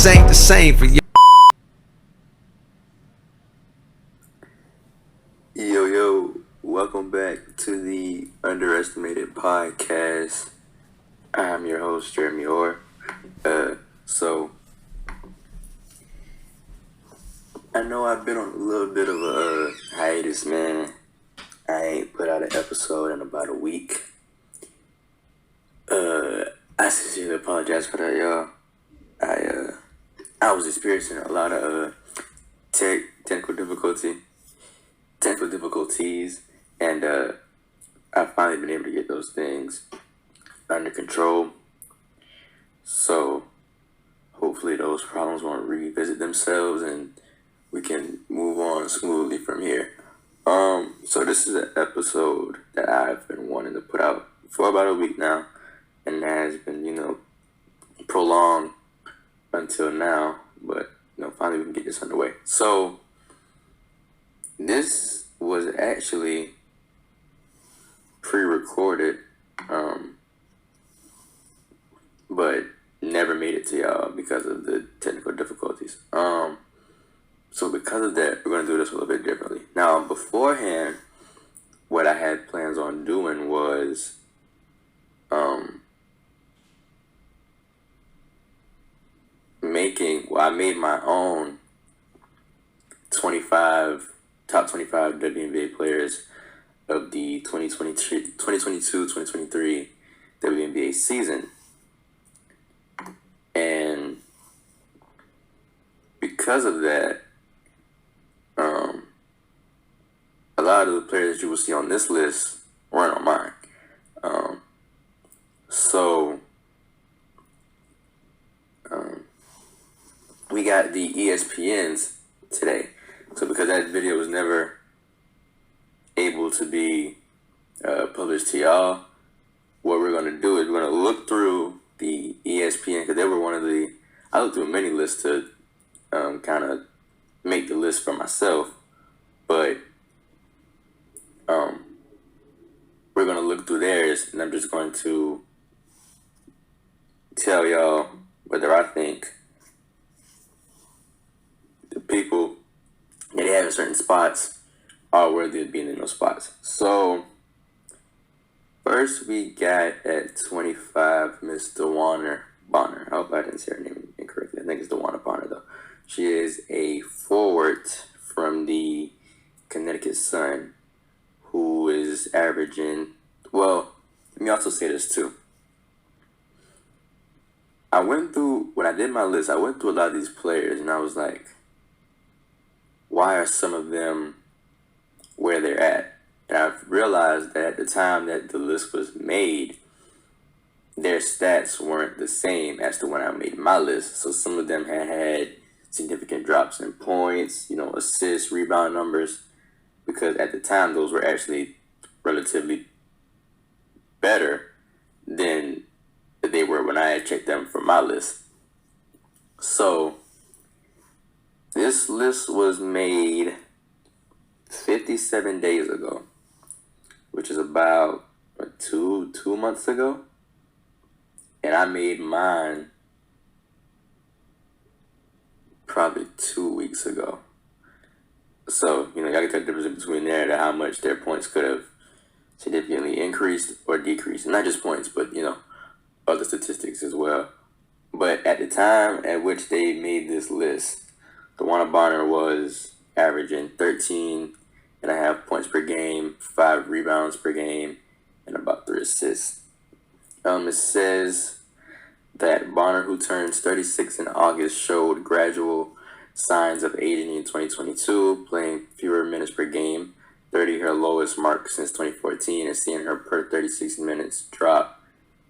This ain't the same for you. Yo, welcome back to the Underestimated Podcast. I'm your host, Jeremy Orr. So, I know I've been on a little bit of a hiatus, man. I ain't put out an episode in about a week. I sincerely apologize for that, y'all. I was experiencing a lot of technical difficulties, and I've finally been able to get those things under control. So hopefully those problems won't revisit themselves and we can move on smoothly from here. So this is an episode that I've been wanting to put out for about a week now, and has been, prolonged until now, but finally we can get this underway. So this was actually pre-recorded, but never made it to y'all because of the technical difficulties. So because of that, we're going to do this a little bit differently. Now, beforehand, what I had plans on doing was I made my own top 25 WNBA players of the 2022-2023 WNBA season. And because of that, a lot of the players you will see on this list weren't on mine. So we got the ESPNs today. So because that video was never able to be published to y'all, what we're going to do is we're going to look through the ESPN, because they were I looked through many lists to kind of make the list for myself, but we're going to look through theirs, and I'm just going to tell y'all whether I think the people that they have in certain spots are worthy of being in those spots. So first we got at 25 Miss DeWanna Bonner. I hope I didn't say her name incorrectly. I think it's DeWanna Bonner though. She is a forward from the Connecticut Sun who is averaging, well, let me also say this too. When I did my list, I went through a lot of these players and I was like, why are some of them where they're at? And I've realized that at the time that the list was made, their stats weren't the same as to when I made my list. So some of them had significant drops in points, assists, rebound numbers, because at the time those were actually relatively better than they were when I had checked them for my list. So this list was made 57 days ago, which is about two months ago. And I made mine probably 2 weeks ago. So, y'all can tell the difference between there to how much their points could have significantly increased or decreased. And not just points, but, other statistics as well. But at the time at which they made this list, DeWanna Bonner was averaging 13.5 points per game, 5 rebounds per game, and about 3 assists. It says that Bonner, who turns 36 in August, showed gradual signs of aging in 2022, playing fewer minutes per game, 30 her lowest mark since 2014, and seeing her per 36 minutes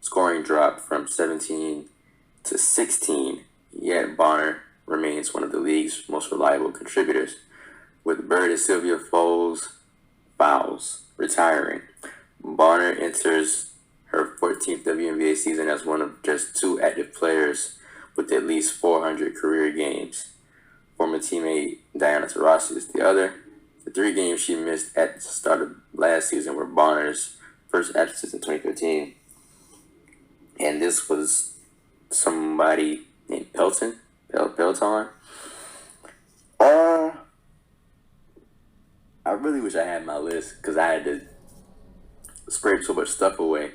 scoring drop from 17 to 16. Yet Bonner remains one of the league's most reliable contributors, with Bird and Sylvia Fowles retiring. Bonner enters her 14th WNBA season as one of just 2 active players with at least 400 career games. Former teammate Diana Taurasi is the other. The 3 games she missed at the start of last season were Bonner's first absences in 2013. And this was somebody named Pelton, Peloton. I really wish I had my list because I had to scrape so much stuff away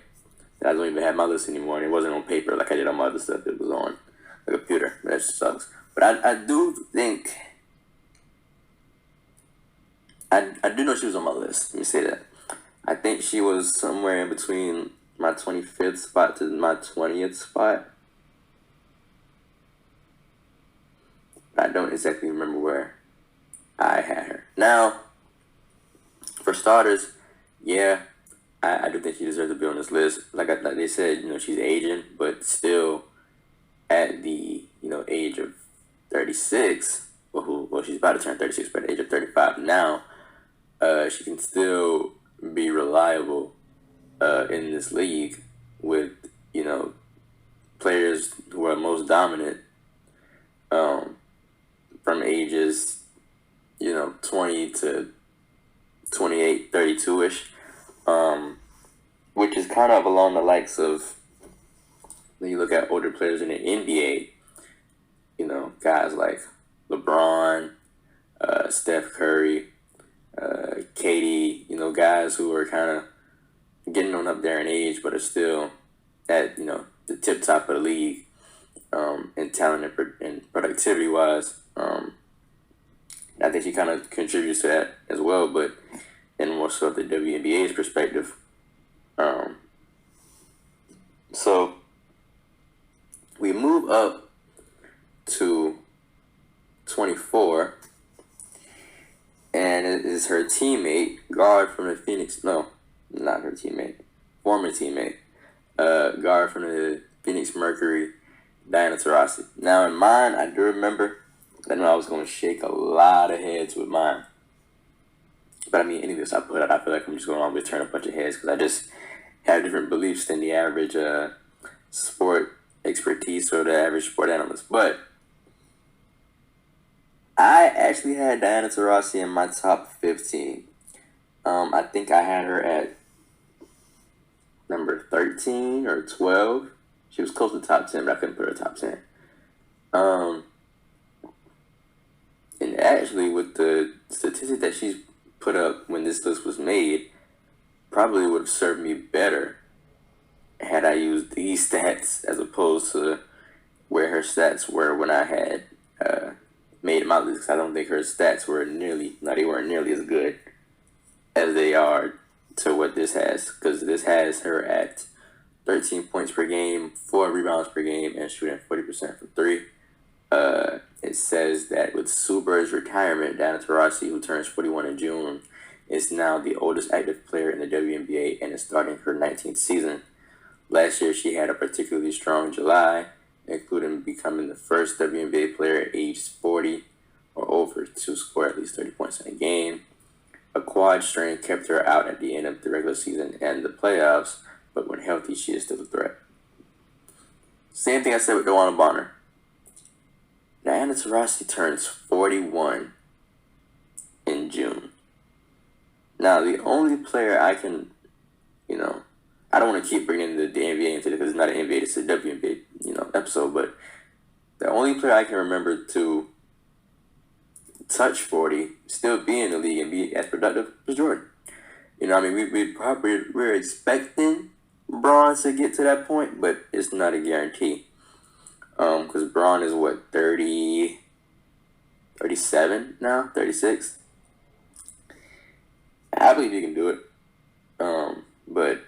that I don't even have my list anymore, and it wasn't on paper like I did on my other stuff. It was on the computer. That sucks. But I do think I do know she was on my list. Let me say that. I think she was somewhere in between my 25th spot to my 20th spot. I don't exactly remember where I had her. Now, for starters, yeah, I do think she deserves to be on this list. Like they said, she's aging, but still at the age of 36. Well, she's about to turn 36, but at the age of 35 now, she can still be reliable in this league with players who are most dominant from ages 20 to 28, 32-ish, which is kind of along the likes of when you look at older players in the NBA, guys like LeBron, Steph Curry, KD, guys who are kind of getting on up there in age, but are still at, the tip top of the league, in talent and productivity wise. I think she kind of contributes to that as well, but in more so the WNBA's perspective. So we move up to 24, and it is her teammate, guard from the Phoenix. No, not her teammate, former teammate, guard from the Phoenix Mercury, Diana Taurasi. Now in mine, I do remember. I know I was going to shake a lot of heads with mine. But I mean, any of this I put out, I feel like I'm just going to always turn a bunch of heads because I just have different beliefs than the average sport expertise or the average sport analyst. But I actually had Diana Taurasi in my top 15. I think I had her at number 13 or 12. She was close to top 10, but I couldn't put her top 10. And actually, with the statistic that she's put up when this list was made, probably would have served me better had I used these stats as opposed to where her stats were when I had made my list. I don't think her stats were they weren't nearly as good as they are to what this has, because this has her at 13 points per game, 4 rebounds per game, and shooting 40% from three. It says that with Sue Bird's retirement, Diana Taurasi, who turns 41 in June, is now the oldest active player in the WNBA and is starting her 19th season. Last year, she had a particularly strong July, including becoming the first WNBA player aged 40 or over to score at least 30 points in a game. A quad strain kept her out at the end of the regular season and the playoffs, but when healthy, she is still a threat. Same thing I said with DeWanna Bonner. Diana Taurasi turns 41 in June. Now, the only player I can, I don't want to keep bringing the NBA into it because it's not an NBA, it's a WNBA, episode, but the only player I can remember to touch 40, still be in the league and be as productive was Jordan. We're expecting Braun to get to that point, but it's not a guarantee. Because Braun is 37 now, 36. I believe he can do it. But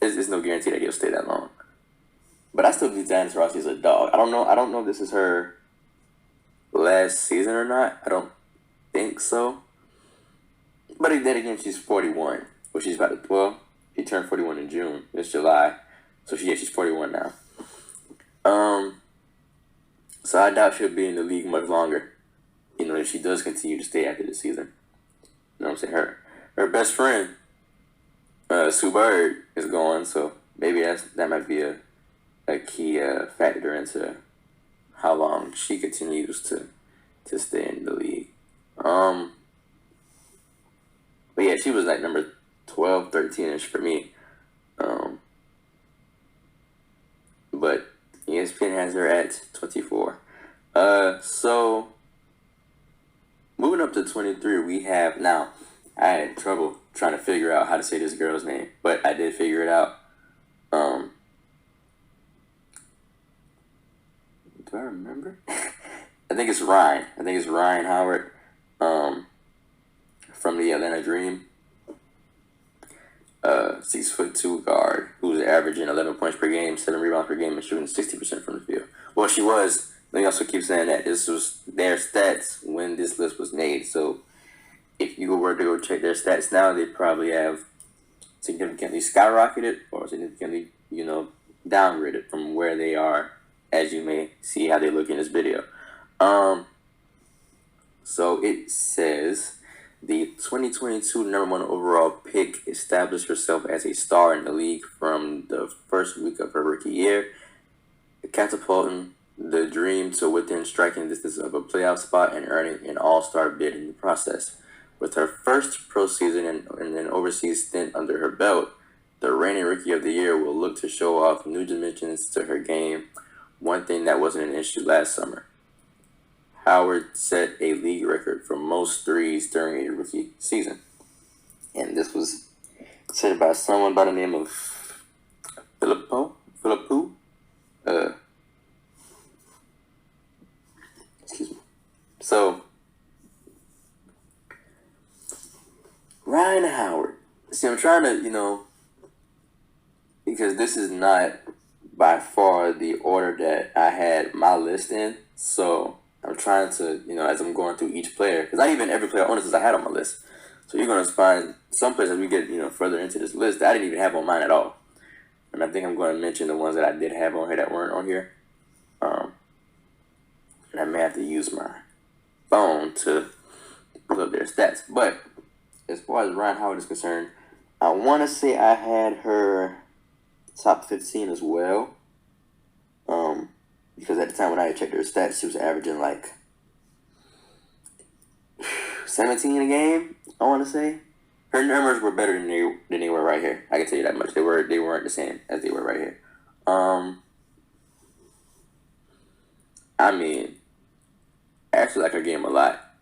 it's no guarantee that he'll stay that long. But I still believe Diana Taurasi is a dog. I don't know if this is her last season or not. I don't think so. But then again, she's 41. Well, she's about to 12. She turned 41 in June. It's July. So she's 41 now. So I doubt she'll be in the league much longer. If she does continue to stay after the season. You know what I'm saying? Her best friend, Sue Bird, is gone, so maybe that might be a key factor into how long she continues to stay in the league. But yeah, she was like number 12, 13-ish for me. But ESPN has her at 24. So moving up to 23, we have now. I had trouble trying to figure out how to say this girl's name, but I did figure it out. Do I remember? I think it's Ryan. I think it's Ryan Howard, from the Atlanta Dream. 6'2" guard who's averaging 11 points per game, 7 rebounds per game, and shooting 60% from the field. Well, she was. Let me also keep saying that this was their stats when this list was made. So if you were to go check their stats now, they probably have significantly skyrocketed or significantly, downgraded from where they are, as you may see how they look in this video. So it says the 2022 number 1 overall pick established herself as a star in the league from the first week of her rookie year, catapulting the Dream to within striking distance of a playoff spot and earning an all-star bid in the process. With her first pro season and an overseas stint under her belt, the reigning Rookie of the Year will look to show off new dimensions to her game, one thing that wasn't an issue last summer. Howard set a league record for most threes during a rookie season. And this was said by someone by the name of Philippou. Excuse me. So, Ryan Howard. See, I'm trying to, because this is not by far the order that I had my list in. So I'm trying to, as I'm going through each player, because not even every player on this I had on my list. So you're going to find some players as we get, further into this list that I didn't even have on mine at all. And I think I'm going to mention the ones that I did have on here that weren't on here. And I may have to use my phone to pull up their stats. But as far as Ryan Howard is concerned, I want to say I had her top 15 as well. Because at the time when I checked her stats, she was averaging like 17 a game, I want to say. Her numbers were better than they were right here. I can tell you that much. They weren't the same as they were right here. I mean, I actually like her game a lot.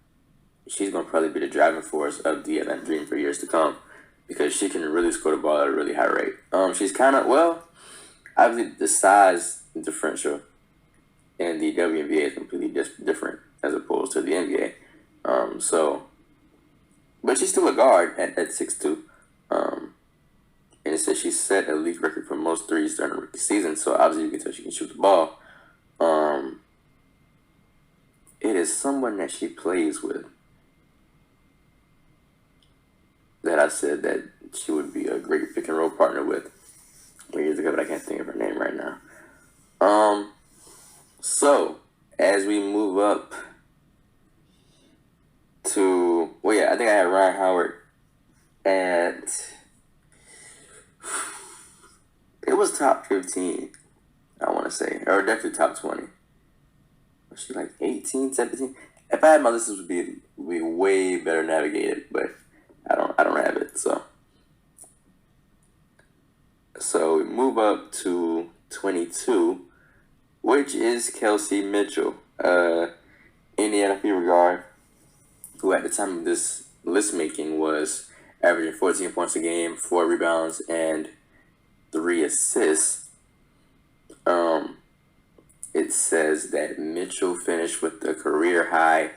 She's going to probably be the driving force of the Atlanta Dream for years to come because she can really score the ball at a really high rate. She's kind of, obviously the size differential in the WNBA is completely different as opposed to the NBA. But she's still a guard at 6'2". And it says she set a league record for most threes during the rookie season, so obviously you can tell she can shoot the ball. It is someone that she plays with that I said that she would be a great pick and roll partner with years ago, but I can't think of her name right now. So as we move up to, I think I had Ryan Howard at, it was top 15, I want to say, or definitely top 20. Was she like 18, 17? If I had my list, this would be way better navigated, but I don't have it. So we move up to 22, which is Kelsey Mitchell, Indiana Fever guard, who at the time of this list making was averaging 14 points a game, 4 rebounds, and 3 assists. It says that Mitchell finished with career high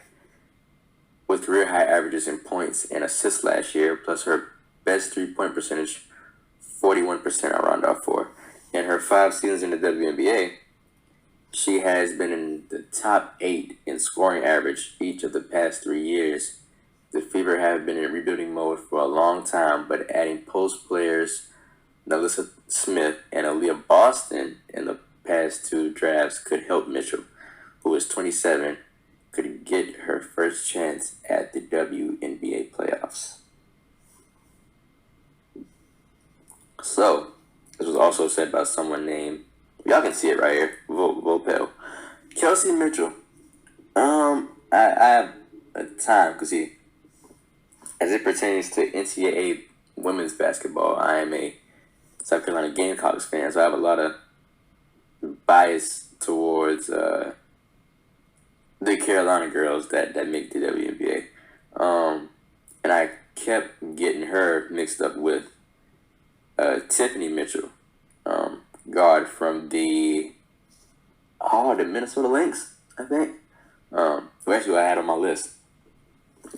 averages in points and assists last year, plus her best 3-point percentage, 41% I round off for. In her 5 seasons in the WNBA, she has been in the top 8 in scoring average each of the past 3 years. The Fever have been in rebuilding mode for a long time, but adding post players Nelissa Smith and Aaliyah Boston in the past 2 drafts could help Mitchell, who is 27, could get her first chance at the WNBA playoffs. So, this was also said by someone named, y'all can see it right here, Vopel. Kelsey Mitchell. I have a time, because as it pertains to NCAA women's basketball, I am a South Carolina Gamecocks fan, so I have a lot of bias towards the Carolina girls that make the WNBA. And I kept getting her mixed up with Tiffany Mitchell, guard from the Minnesota Lynx, I think. Who actually I had on my list.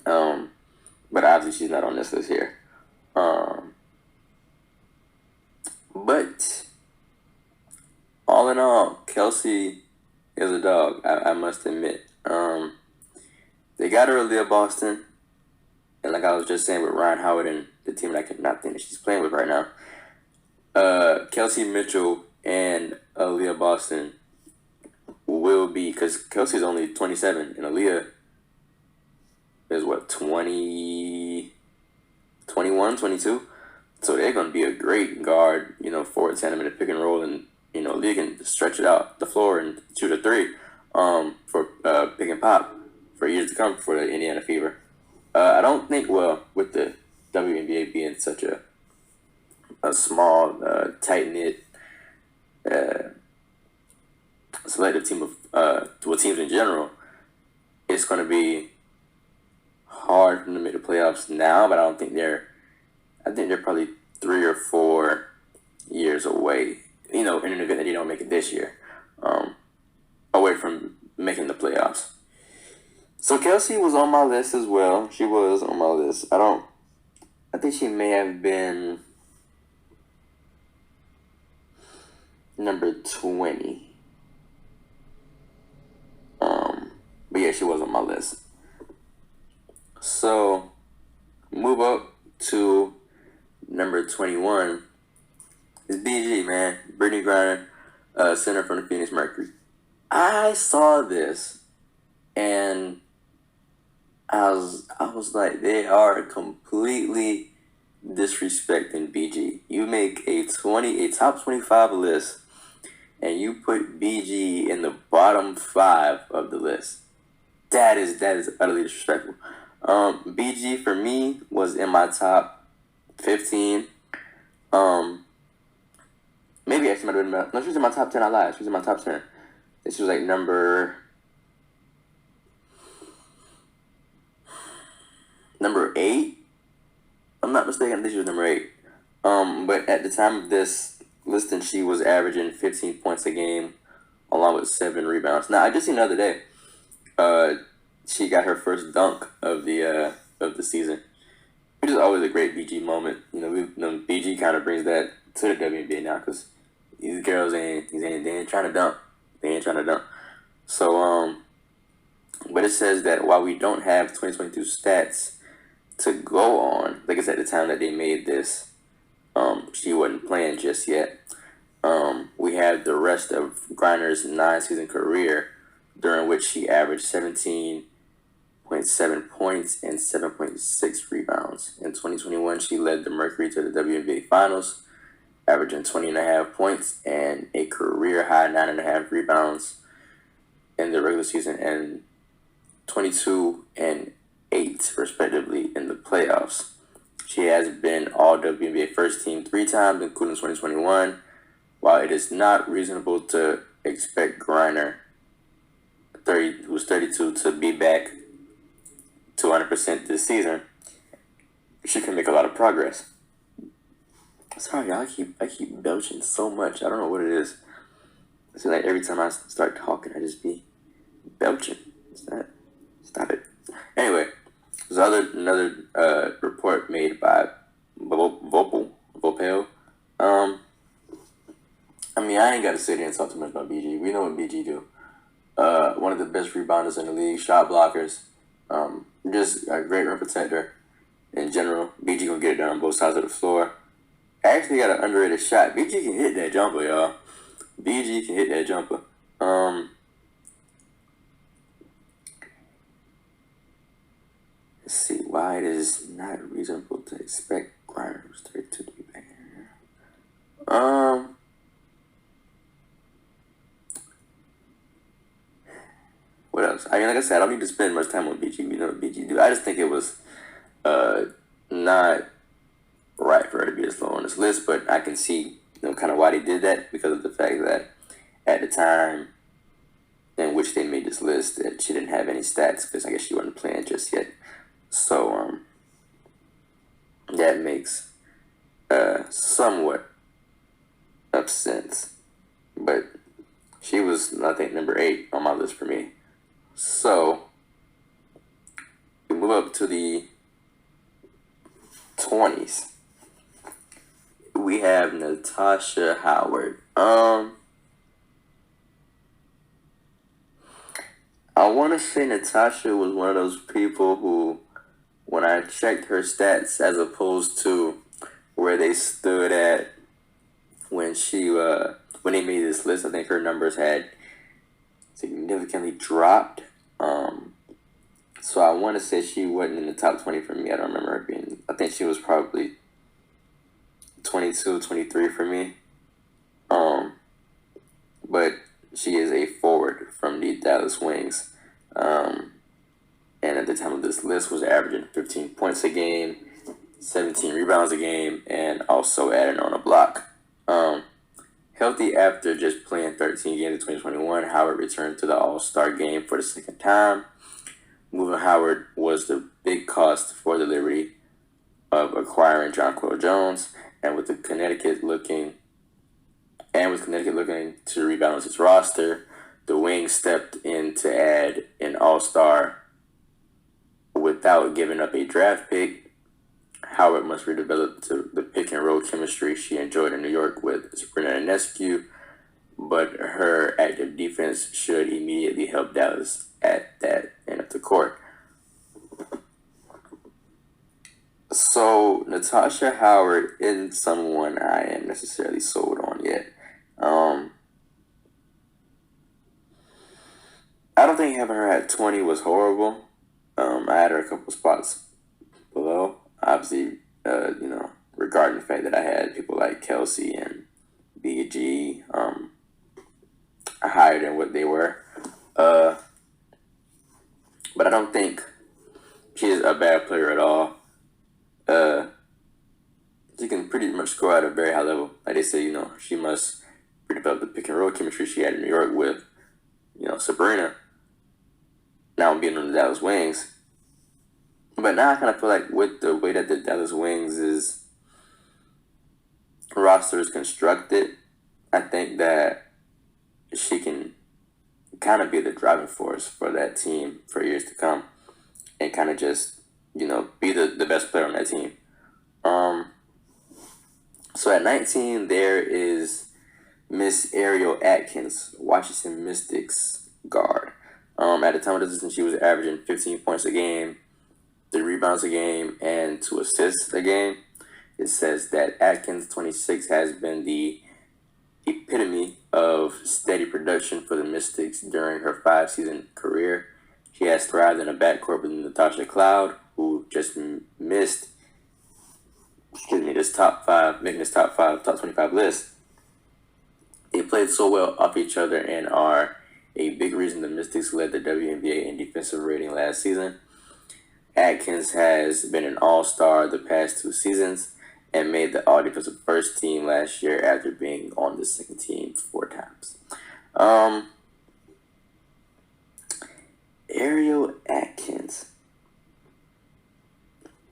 But obviously she's not on this list here. But all in all, Kelsey is a dog, I must admit. They got her Aaliyah Boston, and like I was just saying with Ryan Howard and the team that I cannot think that she's playing with right now, Kelsey Mitchell and Aaliyah Boston will be, because Kelsey's only 27 and Aaliyah is what, 20, 21, 22? So they're going to be a great guard, forward tandem in the pick and roll, and, Aaliyah can stretch it out the floor and shoot a three for pick and pop for years to come for the Indiana Fever. I don't think, with the WNBA being such a small, tight-knit, selective team of teams in general, it's going to be hard for them to make the playoffs now, but I think they're probably 3 or 4 years away, in an event that they don't make it this year, away from making the playoffs. So Kelsey was on my list as well. She was on my list. I think she may have been number 20. But yeah, she was on my list. So move up to number 21 is BG, man. Brittany Griner, center from the Phoenix Mercury. I saw this and I was like, they are completely disrespecting BG. You make a top 25 list and you put BG in the bottom 5 of the list. That is utterly disrespectful. BG for me was in my top 15. Maybe actually might have been no, she was in my top 10. I lied. She was in my top 10. She was like number 8. I'm not mistaken. I think she was number 8. But at the time of this listing, she was averaging 15 points a game, along with 7 rebounds. Now I just seen the other day, she got her first dunk of the season, which is always a great BG moment. BG kind of brings that to the WNBA now because these girls they ain't trying to dunk. They ain't trying to dunk. So but it says that while we don't have 2022 stats to go on, like I said, at the time that they made this, she wasn't playing just yet. We have the rest of Griner's 9-season career, during which she averaged 17.7 points and 7.6 rebounds. In 2021, she led the Mercury to the WNBA Finals, averaging 20.5 points and a career-high 9.5 rebounds in the regular season and 22 and 8, respectively, in the playoffs. She has been all WNBA first team 3 times, including 2021. While it is not reasonable to expect Griner, who's 32, to be back to 100% this season, she can make a lot of progress. Sorry, y'all, I keep belching so much. I don't know what it is. It's like every time I start talking, I just be belching. Stop it. Anyway, there's another report made by Vopel. I ain't got to sit here and talk too much about BG. We know what BG do. One of the best rebounders in the league, shot blockers, just a great rim protector in general. BG gonna get it done on both sides of the floor. Actually got an underrated shot. BG can hit that jumper, y'all. BG can hit that jumper. Let's see why it is not reasonable to expect Griner, who's 32, to be back here. What else? Like I said, I don't need to spend much time on BG. We know what BG do. I just think it was not right for her to be this low on this list, but I can see kind of why they did that, because of the fact that at the time, in which they made this list that she didn't have any stats because I guess she wasn't playing just yet. So that makes somewhat of sense. But she was, I think, number 8 on my list for me. So we move up to the 20s. We have Natasha Howard. I want to say Natasha was one of those people who, when I checked her stats as opposed to where they stood at when when they made this list, I think her numbers had significantly dropped. So I want to say she wasn't in the top 20 for me. I don't remember her being. I think she was probably 22, 23 for me. But she is a forward from the Dallas Wings. And at the time of this list was averaging 15 points a game, 17 rebounds a game, and also adding on a block. Healthy after just playing 13 games in 2021, Howard returned to the All-Star game for the second time. Moving Howard was the big cost for the Liberty of acquiring Jonquel Jones, and with Connecticut looking to rebalance its roster, the Wings stepped in to add an all-star without giving up a draft pick. Howard must redevelop to the pick-and-roll chemistry she enjoyed in New York with Sabrina Ionescu, but her active defense should immediately help Dallas at that end of the court. So Natasha Howard isn't someone I am necessarily sold on yet. I don't think having her at 20 was horrible. I had her a couple spots below. Obviously, regarding the fact that I had people like Kelsey and BG higher than what they were. But I don't think she's a bad player at all. She can pretty much score at a very high level. Like they say, she must redevelop the pick and roll chemistry she had in New York with, Sabrina. Now being on the Dallas Wings. But now I kind of feel like with the way that the Dallas Wings' roster is constructed, I think that she can kind of be the driving force for that team for years to come and kind of just, be the best player on that team. So at 19, there is Miss Ariel Atkins, Washington Mystics guard. At the time of this season, she was averaging 15 points a game, 3 rebounds a game, and 2 assists a game. It says that Atkins, 26, has been the epitome of steady production for the Mystics during her 5-season career. She has thrived in a backcourt with Natasha Cloud, who just missed this top 25 list. They played so well off each other and are a big reason the Mystics led the WNBA in defensive rating last season. Atkins has been an all-star the past 2 seasons and made the all-defensive first team last year after being on the second team 4 times. Ariel Atkins.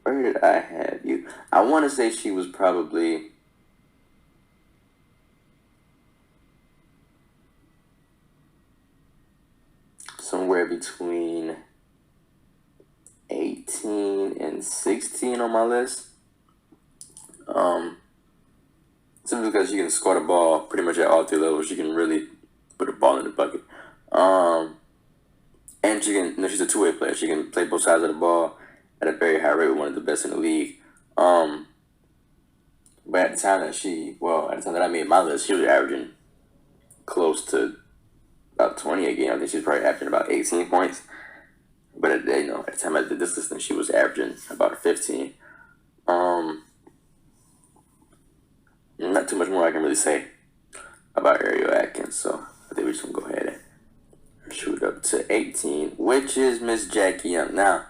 Where did I have you? I want to say she was probably somewhere between 18 and 16 on my list. Simply because she can score the ball pretty much at all 3 levels. She can really put a ball in the bucket. And she can, she's a two-way player. She can play both sides of the ball at a very high rate, one of the best in the league. But at the time that I made my list, she was averaging close to about 20 a game. I think she was probably averaging about 18 points. But at the time I did this list, she was averaging about 15. Not too much more I can really say about Ariel Atkins. So I think we're just going to go ahead and shoot up to 18, which is Miss Jackie Young. Now,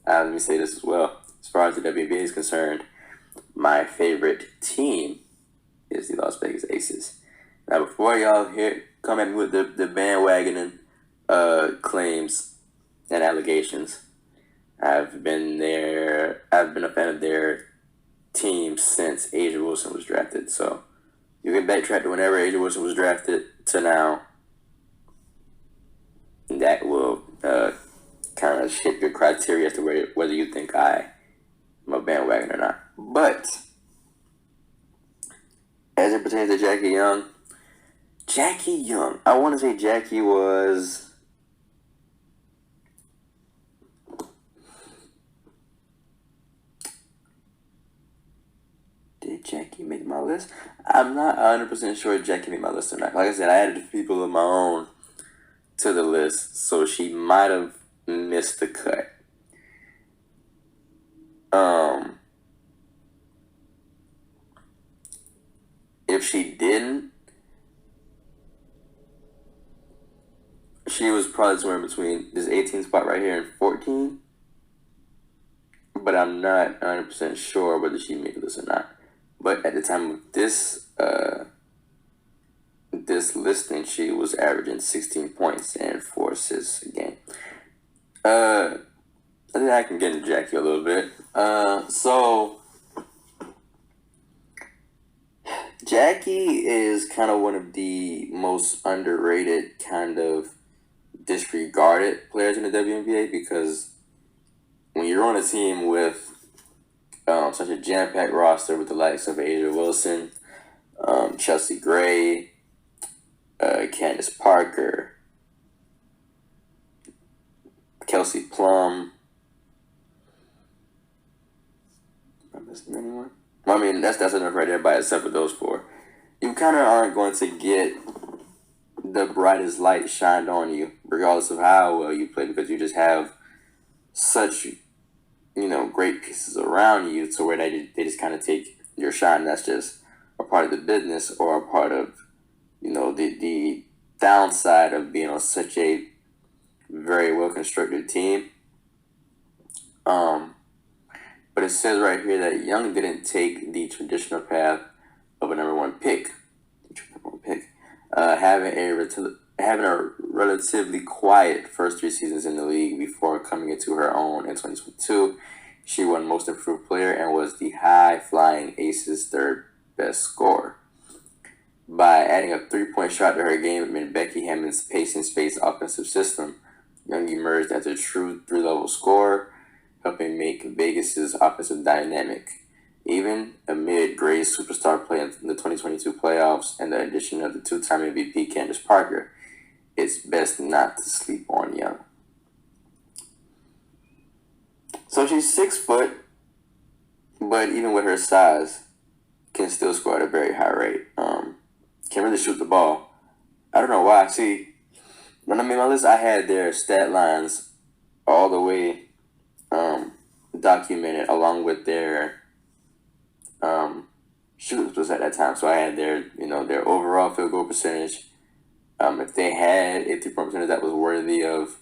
let me say this as well. As far as the WNBA is concerned, my favorite team is the Las Vegas Aces. Now, before y'all come at me with the bandwagoning claims and allegations. I've been there. I've been a fan of their team since Asia Wilson was drafted. So you can backtrack to whenever Asia Wilson was drafted to now. That will kind of shape your criteria as to whether you think I'm a bandwagon or not. But as it pertains to Jackie Young, I want to say Jackie was. Did Jackie make my list? I'm not 100% sure Jackie made my list or not. Like I said, I added people of my own to the list, so she might have missed the cut. If she didn't, she was probably somewhere between this 18 spot right here and 14. But I'm not 100% sure whether she made the list or not. But at the time of this listing, she was averaging 16 points and 4 assists a game. I think I can get into Jackie a little bit. So Jackie is kind of one of the most underrated, kind of disregarded players in the WNBA, because when you're on a team with such a jam-packed roster with the likes of Asia Wilson, Chelsea Gray, Candace Parker, Kelsey Plum. Am I missing anyone? Well, I mean, that's enough right there by itself with those four. You kind of aren't going to get the brightest light shined on you, regardless of how well you play, because you just have such, great pieces around you to where they just kind of take your shine. That's just a part of the business, or a part of, the downside of being on such a very well-constructed team. But it says right here that Young didn't take the traditional path of a number one pick. Having a relatively quiet first 3 seasons in the league before coming into her own in 2022. She won Most Improved Player and was the high-flying Aces' third best scorer. By adding a 3-point shot to her game amid Becky Hammond's pace-and-space offensive system, Young emerged as a true 3-level scorer, helping make Vegas' offensive dynamic. Even amid Gray's superstar play in the 2022 playoffs and the addition of the 2-time MVP Candace Parker, it's best not to sleep on Young. So she's 6 foot, but even with her size, can still score at a very high rate. Can really shoot the ball. I don't know why. See, when I made my list, I had their stat lines all the way documented, along with their shoot was at that time. So I had their overall field goal percentage. If they had a 3-point percentage that was worthy of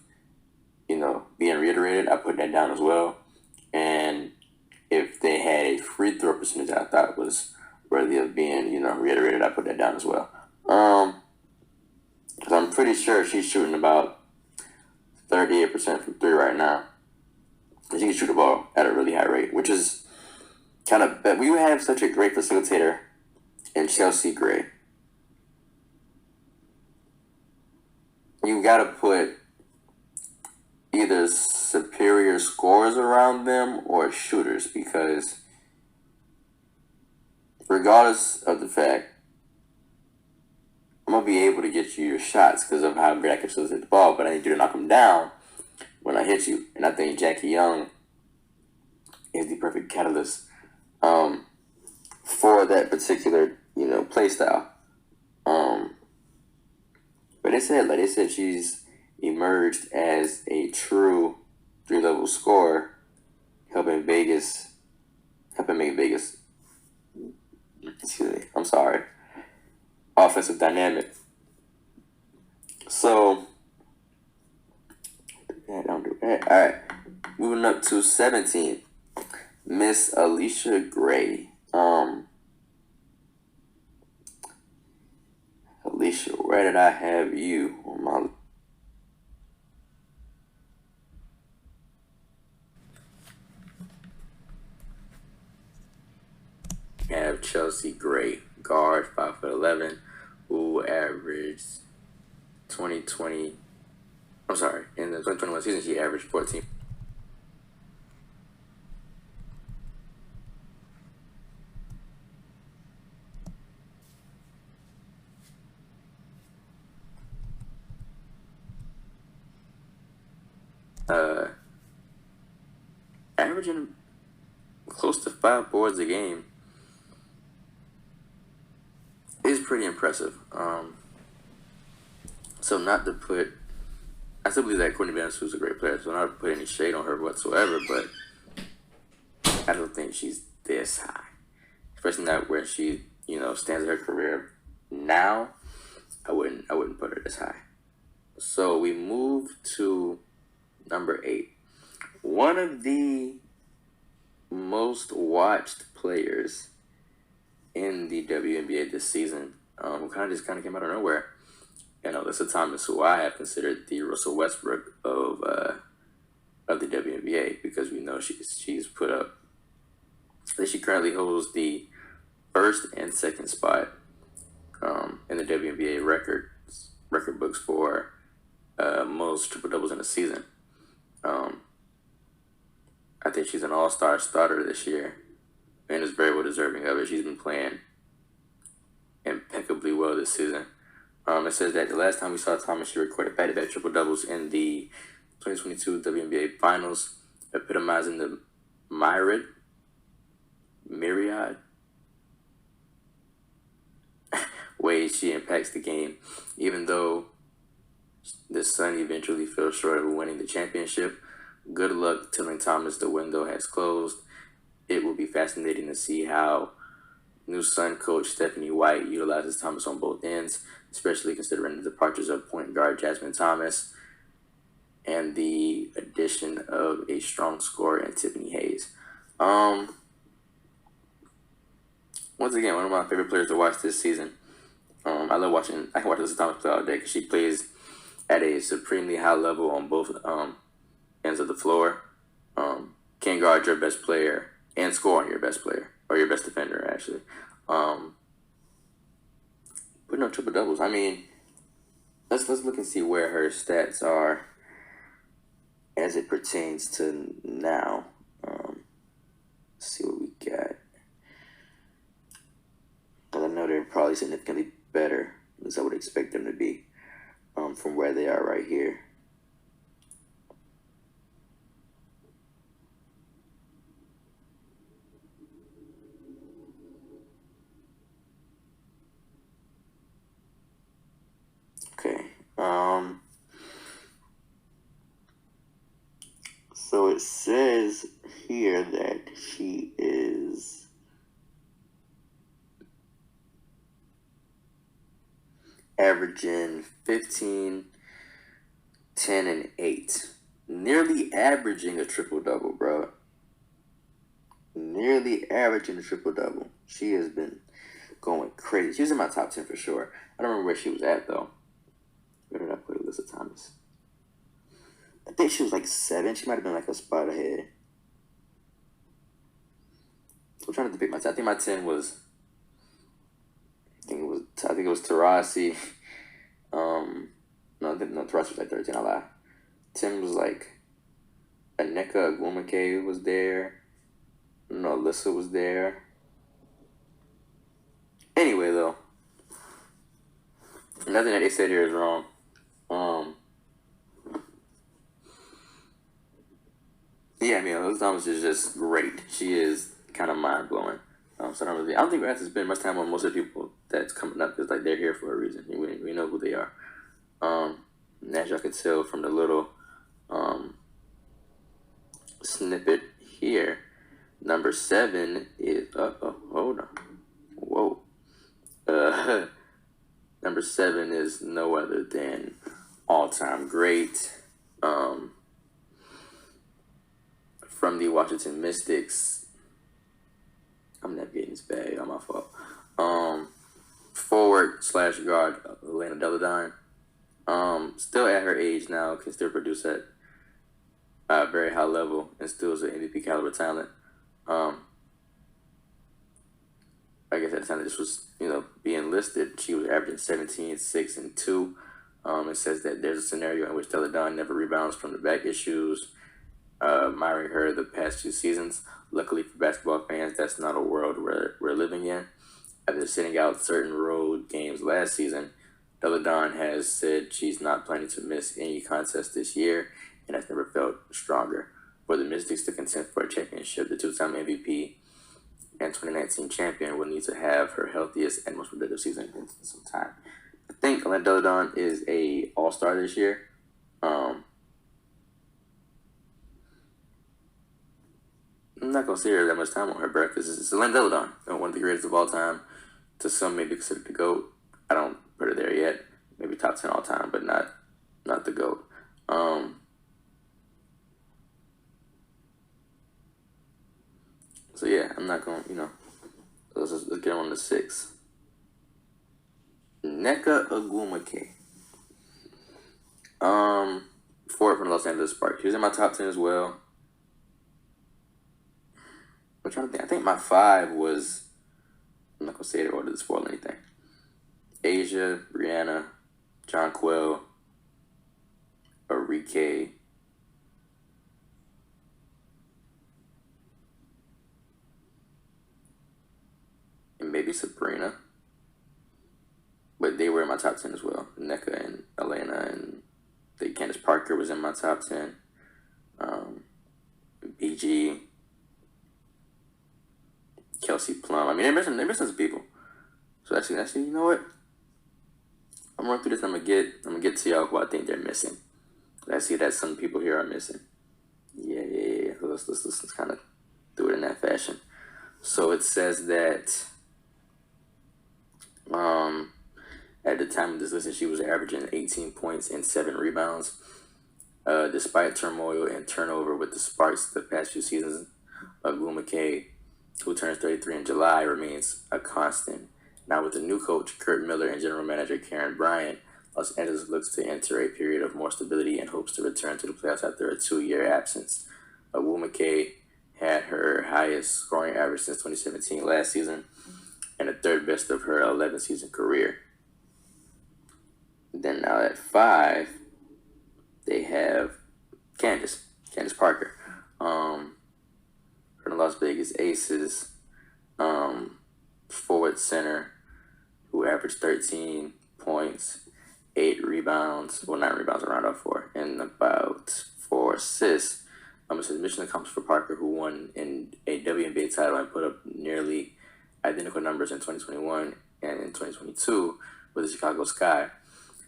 being reiterated, I put that down as well. And if they had a free throw percentage that I thought was worthy of being reiterated, I put that down as well. Because I'm pretty sure she's shooting about 38% from 3 right now. And she can shoot the ball at a really high rate, which is kind of, but we have such a great facilitator in Chelsea Gray. You got to put either superior scorers around them or shooters, because regardless of the fact, I'm going to be able to get you your shots because of how great I can facilitate the ball, but I need you to knock them down when I hit you. And I think Jackie Young is the perfect catalyst for that particular, play style. But they said she's emerged as a true 3-level scorer, helping make Vegas, offensive dynamic. So, don't do that. All right, moving up to 17, Miss Alicia Gray. Alicia, where did I have you on my? Chelsea Gray, guard, 5'11", who averaged 2020. I'm sorry, in the 2021 season, she averaged 14. Averaging close to 5 boards a game is pretty impressive. So not to put, I still believe that Courtney Vance was a great player, so not to put any shade on her whatsoever, but I don't think she's this high, especially not where she, stands in her career now. I wouldn't put her this high. So we move to number 8. One of the most watched players in the WNBA this season, who kind of came out of nowhere. Alyssa Thomas, who I have considered the Russell Westbrook of the WNBA, because we know she's put up. She currently holds the first and second spot in the WNBA record books for most triple doubles in a season. I think she's an all-star starter this year, and is very well deserving of it. She's been playing impeccably well this season. It says that the last time we saw Thomas, she recorded back-to-back triple doubles in the 2022 WNBA Finals, epitomizing the myriad ways she impacts the game. Even though the Sun eventually fell short of winning the championship, good luck telling Thomas the window has closed. It will be fascinating to see how new Sun coach Stephanie White utilizes Thomas on both ends, especially considering the departures of point guard Jasmine Thomas and the addition of a strong scorer in Tiffany Hayes. Once again, one of my favorite players to watch this season. I can watch Alyssa Thomas play all day because she plays at a supremely high level on both ends of the floor. Can guard your best player and score on your best player, or your best defender, actually. But no triple doubles. I mean, let's look and see where her stats are as it pertains to now. Let's see what we got. Because I know they're probably significantly better, as I would expect them to be, from where they are right here. Okay. So it says here that she is averaging 15, 10, and 8. Nearly averaging a triple-double, bro. Nearly averaging a triple-double. She has been going crazy. She was in my top 10 for sure. I don't remember where she was at, though. Where did I put Alyssa Thomas? I think she was like 7. She might have been like a spot ahead. I'm trying to pick my 10. I think my 10 was... I think it was Tarasi. No, Tarasi was like 13. I lie. 10 was like Aneka Agwumake was there. No, Alyssa was there. Anyway, though, nothing that they said here is wrong. Yeah, I mean, Alyssa Thomas is just great. She is kind of mind-blowing. So I don't think we have to spend much time on most of the people that's coming up, because like they're here for a reason. We know who they are. And as y'all could tell from the little snippet here, number 7 is hold on. Whoa. Number 7 is no other than all-time great from the Washington Mystics. I'm navigating this bag. On my fault. Forward/guard Elena Deladine. Still at her age now, can still produce at a very high level and still is an MVP caliber talent. I guess at the time that this was, being listed, she was averaging 17, 6, and 2. It says that there's a scenario in which Delle Donne never rebounds from the back issues, admiring her the past 2 seasons. Luckily for basketball fans, that's not a world we're living in. After sitting out certain road games last season, Delle Donne has said she's not planning to miss any contest this year and has never felt stronger. For the Mystics to contend for a championship, the two-time MVP and 2019 champion will need to have her healthiest and most productive season in some time. I think Delle Donne is a all-star this year. I'm not gonna see her that much time on her berth. This is Delle Donne, one of the greatest of all time. To some, maybe considered the GOAT. I don't put her there yet. Maybe top 10 all time, but not the GOAT. So yeah, I'm not gonna, let's get on to 6. Nneka Ogwumike. Forward from the Los Angeles Sparks. She was in my top 10 as well. I'm trying to think. I think my 5 was, I'm not gonna say it in order to spoil anything. Asia, Brianna, Jonquel, Arike, and maybe Sabrina. But they were in my top 10 as well. Nneka and Elena, and I think Candace Parker was in my top 10. BG, Kelsey Plum. I mean, they're missing some people. So actually, you know what? I'm going through this. I'm gonna get to y'all who I think they're missing. I see that some people here are missing. Yeah. Let's kind of do it in that fashion. So it says that at the time of this list, she was averaging 18 points and 7 rebounds. Despite turmoil and turnover with the Sparks the past few seasons, Ogwumike, who turns 33 in July, remains a constant. Now with the new coach, Kurt Miller, and general manager Karen Bryant, Los Angeles looks to enter a period of more stability and hopes to return to the playoffs after a 2-year absence. Ogwumike had her highest scoring average since 2017 last season and the third best of her 11-season career. Then now at 5, they have Candace Parker, from the Las Vegas Aces, forward center, who averaged 13 points, 8 rebounds, well, 9 rebounds around off 4, and about 4 assists. It says mission accomplished for Parker, who won in a WNBA title and put up nearly identical numbers in 2021 and in 2022 with the Chicago Sky.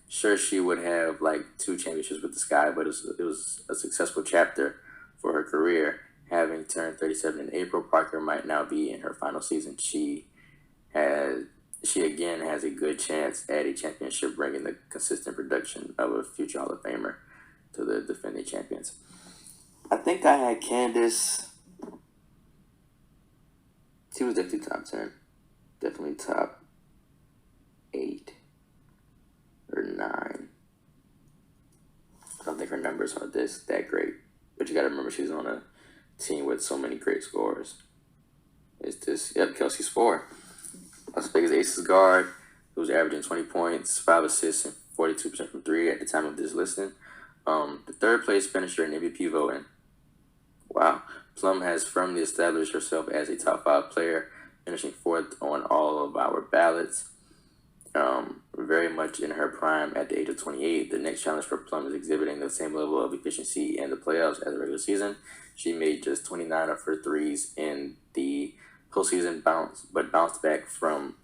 Sure, she would have like 2 championships with the Sky, but it was a successful chapter for her career. Having turned 37 in April, Parker might now be in her final season. She again has a good chance at a championship, bringing the consistent production of a future Hall of Famer to the defending champions. I think I had Candace. She was definitely top 10. Definitely top 8 or 9. I don't think her numbers are that great. But you got to remember she's on a team with so many great scorers. Kelsey's 4. Las Vegas Aces guard, who's averaging 20 points, 5 assists, and 42% from 3 at the time of this listing. The third place finisher in MVP voting. Wow. Plum has firmly established herself as a top 5 player, finishing 4th on all of our ballots. Very much in her prime at the age of 28. The next challenge for Plum is exhibiting the same level of efficiency in the playoffs as the regular season. She made just 29 of her threes in the postseason, but bounced back from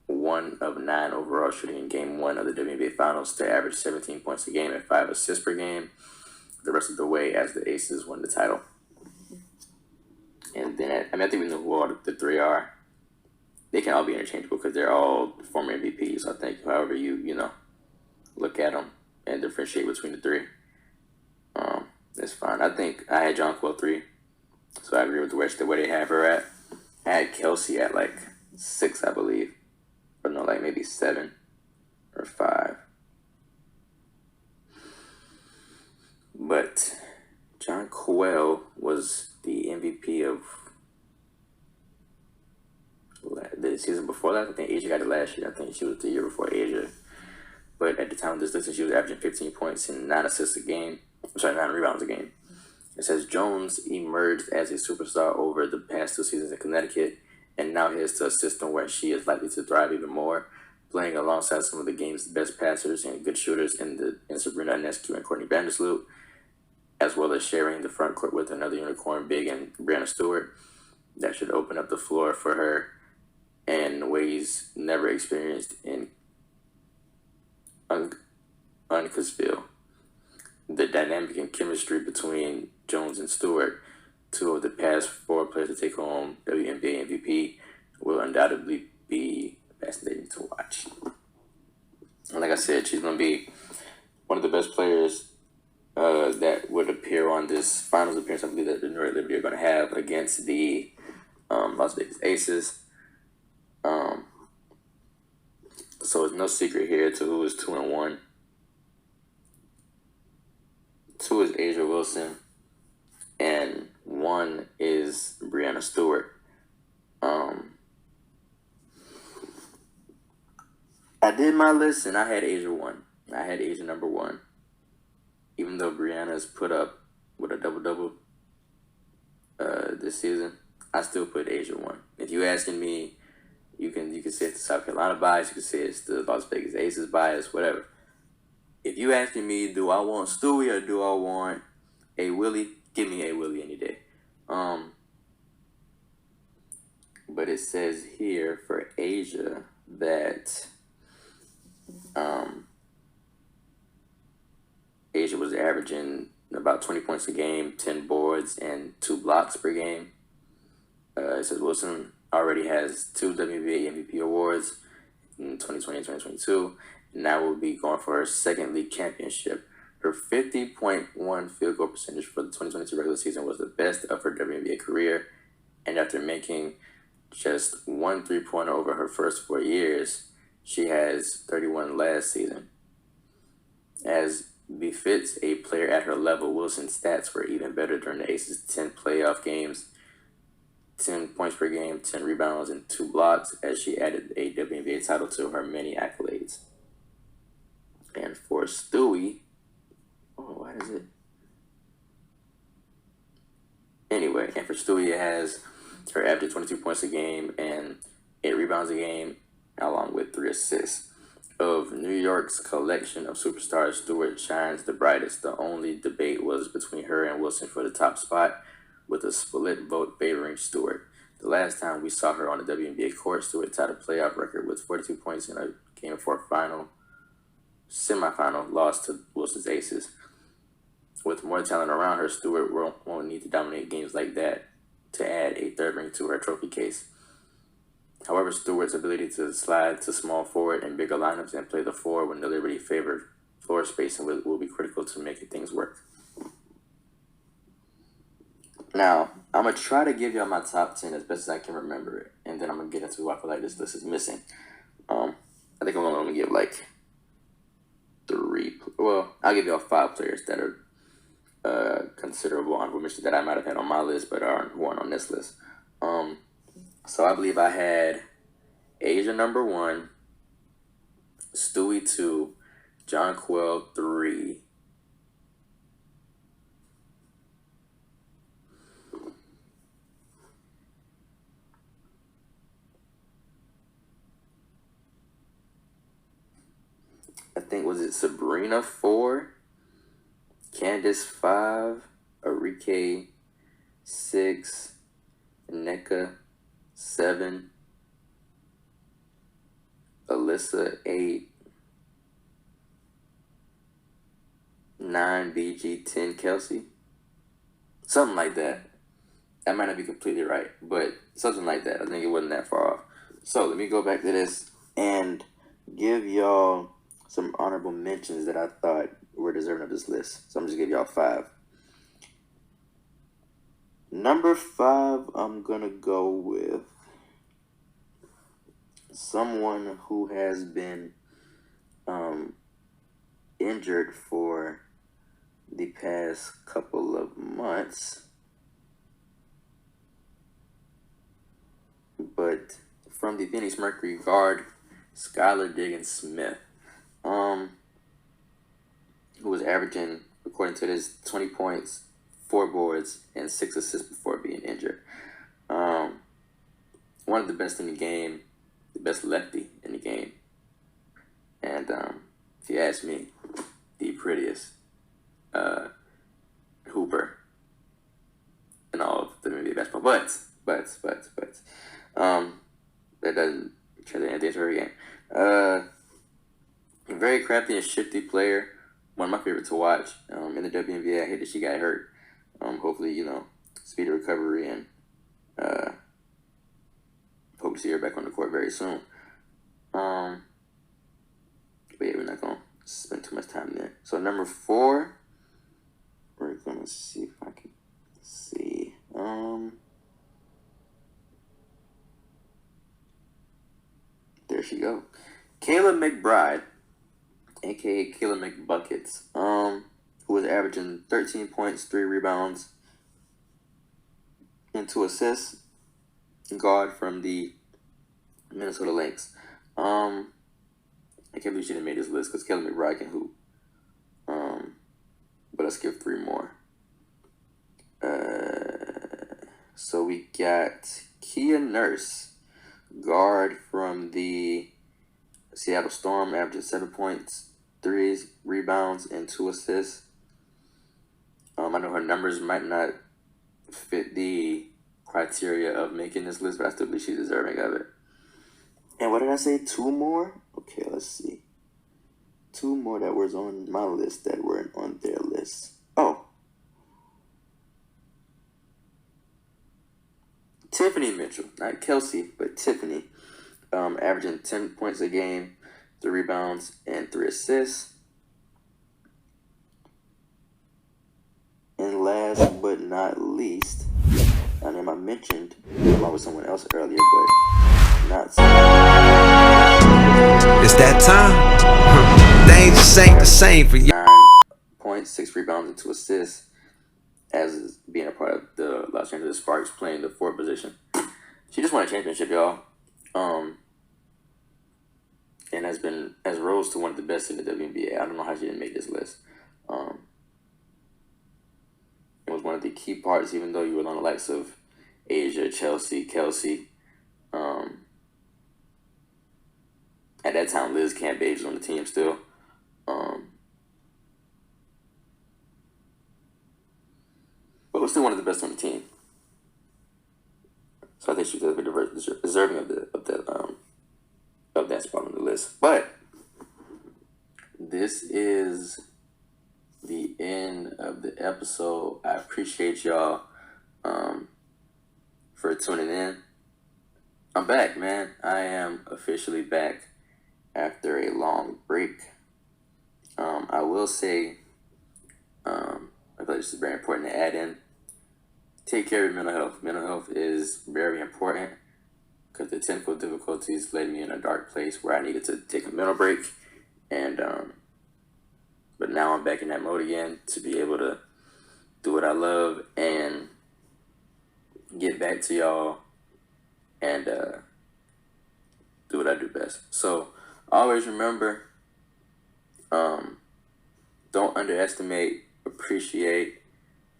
1 of 9 overall shooting in Game 1 of the WNBA Finals to average 17 points a game and 5 assists per game the rest of the way as the Aces won the title. And then, I think we know who all the 3 are. They can all be interchangeable because they're all former MVPs. I think however you look at them and differentiate between the 3, that's fine. I think I had Jonquel 3, so I agree with the way they have her at. I had Kelsey at like 6, I believe, or no, like maybe 7 or 5. But Jonquel was the MVP of the season before that. I think Asia got it last year. I think she was the year before Asia. But at the time of this list, she was averaging 15 points and 9 assists a game. 9 rebounds a game. It says Jones emerged as a superstar over the past 2 seasons in Connecticut and now heads to a system where she is likely to thrive even more, playing alongside some of the game's best passers and good shooters in Sabrina Ionescu and Courtney Vandersloot, as well as sharing the front court with another unicorn big and Brianna Stewart. That should open up the floor for her in ways never experienced in Uncasville. The dynamic and chemistry between Jones and Stewart, 2 of the past 4 players to take home WNBA MVP, will undoubtedly be fascinating to watch. And like I said, she's going to be one of the best players that would appear on this finals appearance, I believe, that the New York Liberty are going to have against the Las Vegas Aces. So it's no secret here to who is 2-1. 2 is Asia Wilson, and 1 is Brianna Stewart. I did my list, and I had Asia 1. I had Asia number 1. Even though Brianna's put up with a double-double this season, I still put Asia 1. If you're asking me, you can say it's the South Carolina bias, you can say it's the Las Vegas Aces bias, whatever. If you asking me, do I want Stewie or do I want A Willie? Give me A Willie any day. But it says here for Asia that Asia was averaging about 20 points a game, 10 boards, and 2 blocks per game. It says Wilson already has 2 WNBA MVP awards in 2020 and 2022. And now will be going for her second league championship. Her 50.1 field goal percentage for the 2022 regular season was the best of her WNBA career. And after making just 1 3-pointer over her first 4 years, she has 31 last season. As befits a player at her level, Wilson's stats were even better during the Aces' 10 playoff games. 10 points per game, 10 rebounds, and 2 blocks as she added a WNBA title to her many accolades. And for Stewie, why is it? Anyway, and for Stewie, it has her average 22 points a game and 8 rebounds a game, along with 3 assists. Of New York's collection of superstars, Stewart shines the brightest. The only debate was between her and Wilson for the top spot, with a split vote favoring Stewart. The last time we saw her on the WNBA court, Stewart tied a playoff record with 42 points in a Game 4 semifinal loss to Wilson's Aces. With more talent around her, Stewart won't need to dominate games like that to add a third ring to her trophy case. However, Stewart's ability to slide to small forward in bigger lineups and play the 4 when the Liberty favored floor spacing will be critical to making things work. Now, I'm going to try to give y'all my top 10 as best as I can remember it, and then I'm going to get into who I feel like this list is missing. I think I'm going to give like 3, I'll give y'all 5 players that are considerable honorable mentions that I might have had on my list but weren't on this list. So I believe I had Asia number 1, Stewie 2, Jonquel 3, I think, was it Sabrina 4, Candace 5, Arike 6, Nneka 7, Alyssa 8, 9, BG 10, Kelsey. Something like that. That might not be completely right, but something like that. I think it wasn't that far off. So let me go back to this and give y'all some honorable mentions that I thought were deserving of this list. So I'm just going to give y'all 5. Number 5, I'm going to go with someone who has been injured for the past couple of months, but from the Phoenix Mercury, guard Skylar Diggins-Smith, who was averaging, according to this, 20 points, 4 boards, and 6 assists before being injured. One of the best in the game, the best lefty in the game. And if you ask me, the prettiest hooper in all of the WNBA basketball. But that doesn't translate anything to her game. A very crafty and shifty player. One of my favorites to watch in the WNBA. I hate that she got hurt. Hopefully, speedy recovery, and hope to see her back on the court very soon. But yeah, we're not going to spend too much time there. So number 4, we're going to see if I can see. There she go. Kayla McBride, a.k.a. Kayla McBuckets, who was averaging 13 points, 3 rebounds, and 2 assists. Guard from the Minnesota Lynx. I can't believe she didn't make this list because Kayla McBride can hoop. But let's give 3 more. So we got Kia Nurse, guard from the Seattle Storm, averaging 7 points, 3 rebounds, and 2 assists. I know her numbers might not fit the criteria of making this list, but I still believe she's deserving of it. And what did I say? 2 more? Okay, let's see. 2 more that was on my list that weren't on their list. Oh. Tiffany Mitchell. Not Kelsey, but Tiffany. Averaging 10 points a game, 3 rebounds, and 3 assists. And last but not least, a name I mentioned along with someone else earlier, but not so. It's that time. Things just ain't the same for you. 9 points, 6 rebounds, and 2 assists, as being a part of the Los Angeles Sparks, playing the 4 position. She just won a championship, y'all. And has rose to one of the best in the WNBA. I don't know how she didn't make this list. It was one of the key parts, even though you were on the likes of Asia, Chelsea, Kelsey. At that time, Liz Camp-Babes was on the team still. But was still one of the best on the team. So I think she's deserving of that spot on the list. But this is the end of the episode. I appreciate y'all for tuning in. I'm back, man. I am officially back after a long break. I will say, I feel like this is very important to add in. Take care of your mental health. Mental health is very important because the technical difficulties led me in a dark place where I needed to take a mental break. And but now I'm back in that mode again to be able to do what I love and get back to y'all and do what I do best. So always remember, don't underestimate, appreciate.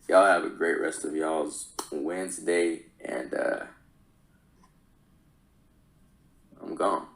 Y'all have a great rest of y'all's Wednesday, and I'm gone.